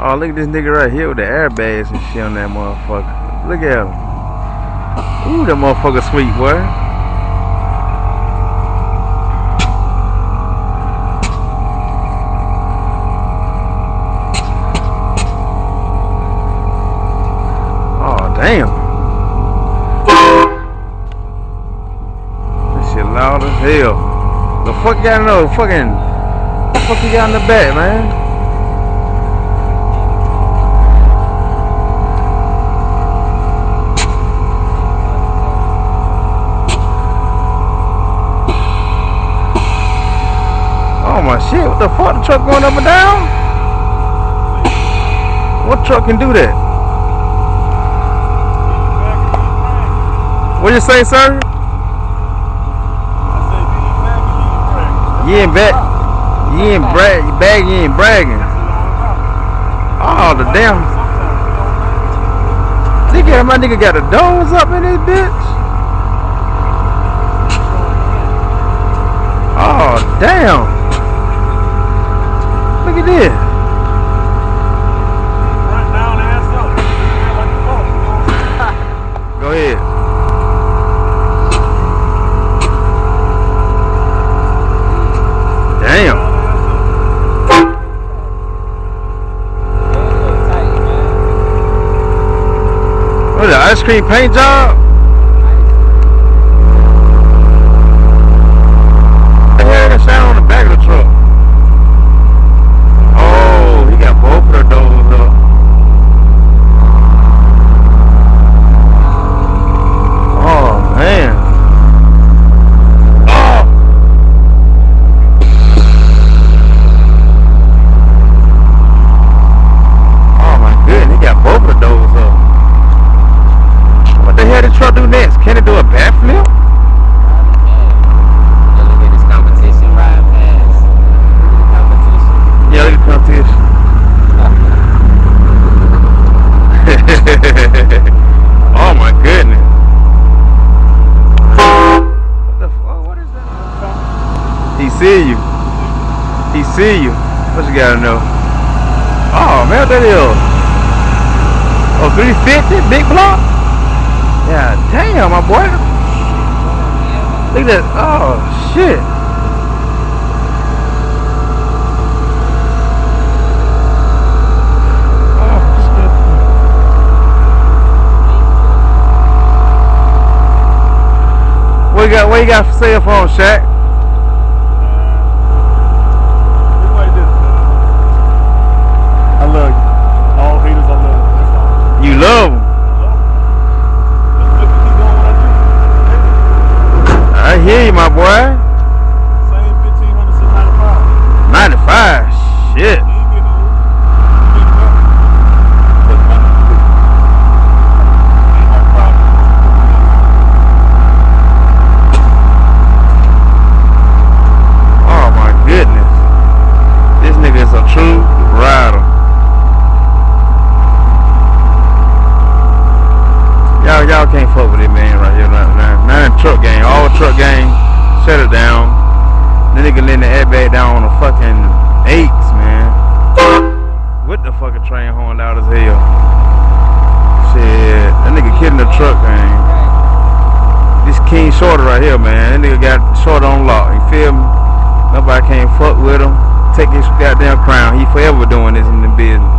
Oh, look at this nigga right here with the airbags and shit on that motherfucker. Look at him. Ooh, that motherfucker sweet, boy. Oh, damn. This shit loud as hell. The fuck you got in the fucking... What the fuck you got in the back, man? Oh my shit, what the fuck? The truck going up and down? What truck can do that? What you say, sir? You ain't bragging. Oh, the damn. My nigga got the doors up in this bitch. Oh, damn. Look at this. Run down and ass up. Go ahead. Damn. What is that, ice cream paint job? Yeah, sound on the back of the truck. Oh, he got both of the doors up. Oh, man. Oh. Oh, my goodness. He got both of the doors up. What the hell did the truck do next? Can it do a backflip? Yeah, look at the competition. Oh my goodness. What the fuck? What is that? He see you. He see you. What you gotta know? Oh man, what that is? Oh, 350? Big block? Yeah, damn, my boy. Look at that. Oh, shit. What you got for sale phone, Shaq? I love you. All haters, I love you. You love them. I hear you, my boy. Same 1500 since 95. 95? Shit. Y'all can't fuck with it, man, right here. Not in truck game. All truck game, shut it down. The nigga letting the airbag down on the fucking 8's, man. With the fucking train horn loud as hell. Shit, that nigga killing the truck game. This King Shorter right here, man. That nigga got Shorter on lock. You feel me? Nobody can't fuck with him. Take his goddamn crown. He forever doing this in the business.